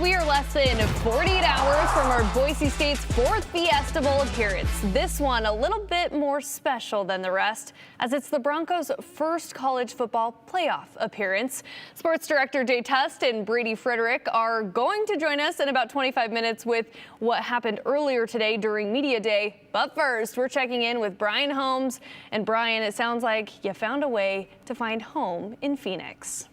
we are less than 48 hours from our Boise State's fourth Fiesta Bowl appearance. This one a little bit more special than the rest, as it's the Broncos' first college football playoff appearance. Sports Director Jay Tust and Brady Frederick are going to join us in about 25 minutes with what happened earlier today during Media Day. But first, we're checking in with Brian Holmes. And Brian, it sounds like you found a way to find home in Phoenix.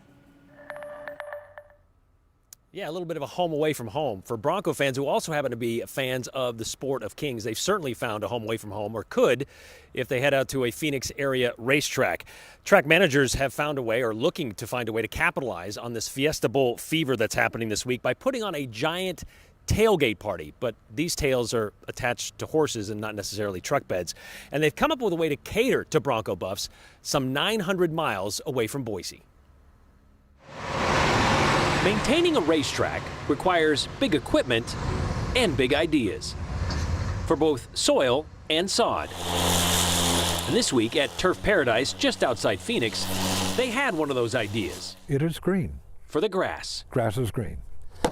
Yeah, a little bit of a home away from home. For Bronco fans who also happen to be fans of the sport of kings, they've certainly found a home away from home, or could if they head out to a Phoenix area racetrack. Track managers have found a way, or looking to find a way, to capitalize on this Fiesta Bowl fever that's happening this week by putting on a giant tailgate party. But these tails are attached to horses and not necessarily truck beds. And they've come up with a way to cater to Bronco buffs some 900 miles away from Boise. Maintaining a racetrack requires big equipment and big ideas for both soil and sod. And this week at Turf Paradise, just outside Phoenix, they had one of those ideas. It is green. For the grass. Grass is green.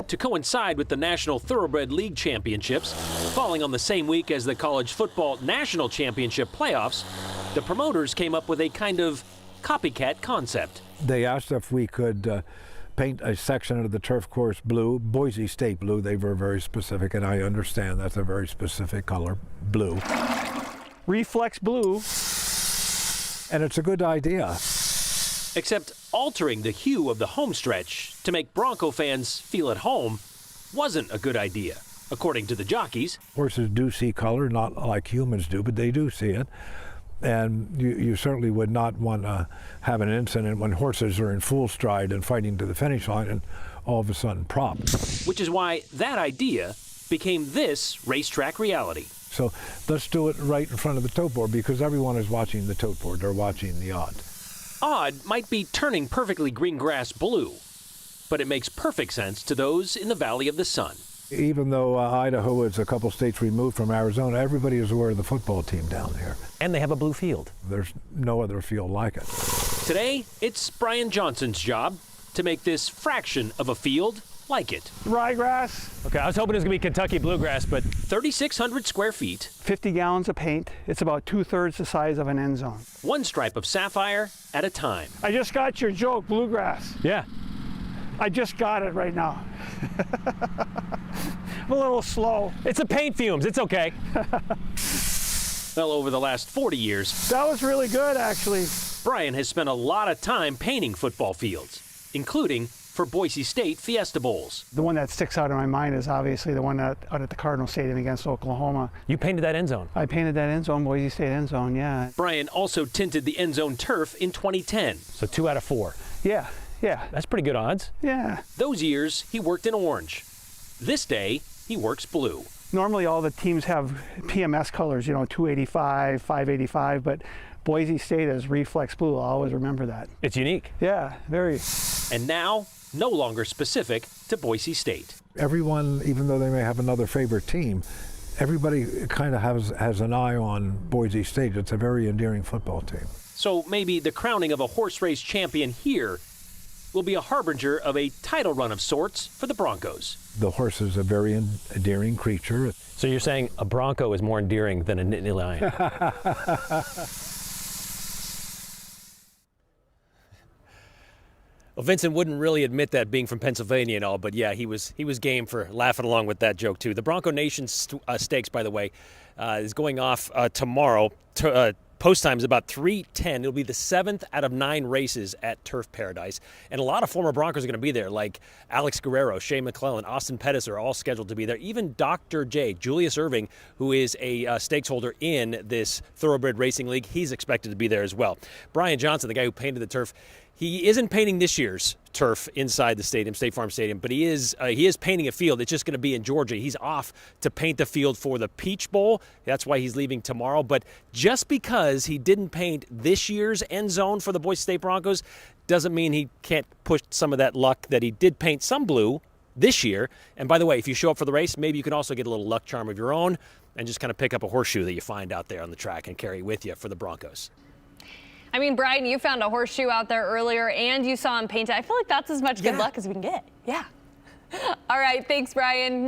To coincide with the National Thoroughbred League Championships, falling on the same week as the College Football National Championship playoffs, the promoters came up with a kind of copycat concept. They asked if we could paint a section of the turf course blue, Boise State blue. They were very specific, and I understand that's a very specific color, blue. Reflex blue. And it's a good idea. Except altering the hue of the home stretch to make Bronco fans feel at home wasn't a good idea, according to the jockeys. Horses do see color, not like humans do, but they do see it. And you certainly would not want to have an incident when horses are in full stride and fighting to the finish line and all of a sudden prop. Which is why that idea became this racetrack reality. So let's do it right in front of the tote board, because everyone is watching the tote board. They're watching the odd. Odd might be turning perfectly green grass blue, but it makes perfect sense to those in the Valley of the Sun. Even though Idaho is a couple states removed from Arizona, everybody is aware of the football team down there. And they have a blue field. There's no other field like it. Today, it's Brian Johnson's job to make this fraction of a field like it. Ryegrass. Okay, I was hoping it was going to be Kentucky bluegrass, but 3,600 square feet. 50 gallons of paint. It's about 2/3 the size of an end zone. One stripe of sapphire at a time. I just got your joke, bluegrass. yeah. I just got it right now. I'm a little slow. It's the paint fumes. It's okay. Well, over the last 40 years, That was really good, actually. Brian has spent a lot of time painting football fields, including for Boise State Fiesta Bowls. The one that sticks out in my mind is obviously the one out at the Cardinal Stadium against Oklahoma. You painted that end zone. I painted that end zone, Boise State end zone, yeah. Brian also tinted the end zone turf in 2010. So 2 out of 4. Yeah. That's pretty good odds. Yeah. Those years, he worked in orange. This day, he works blue. Normally all the teams have PMS colors, 285, 585, but Boise State is reflex blue. I'll always remember that. It's unique. Yeah, very. And now, no longer specific to Boise State. Everyone, even though they may have another favorite team, everybody kind of has an eye on Boise State. It's a very endearing football team. So maybe the crowning of a horse race champion here will be a harbinger of a title run of sorts for the Broncos. The horse is a very endearing creature. So you're saying a Bronco is more endearing than a Nittany Lion? Well, Vincent wouldn't really admit that, being from Pennsylvania and all, but yeah, he was game for laughing along with that joke too. The Bronco Nation Stakes, by the way, is going off tomorrow. Post time is about 3:10. It'll be the 7th out of 9 races at Turf Paradise. And a lot of former Broncos are going to be there, like Alex Guerrero, Shea McClellan, Austin Pettis are all scheduled to be there. Even Dr. J, Julius Irving, who is a stakes holder in this Thoroughbred Racing League, he's expected to be there as well. Brian Johnson, the guy who painted the turf, he isn't painting this year's turf inside the stadium, State Farm Stadium, but he is painting a field. It's just going to be in Georgia. He's off to paint the field for the Peach Bowl. That's why he's leaving tomorrow. But just because he didn't paint this year's end zone for the Boise State Broncos doesn't mean he can't push some of that luck that he did paint some blue this year. And by the way, if you show up for the race, maybe you can also get a little luck charm of your own and just kind of pick up a horseshoe that you find out there on the track and carry with you for the Broncos. I mean, Brian, you found a horseshoe out there earlier and you saw him paint it. I feel like that's as much good luck as we can get. Yeah. All right, thanks, Brian.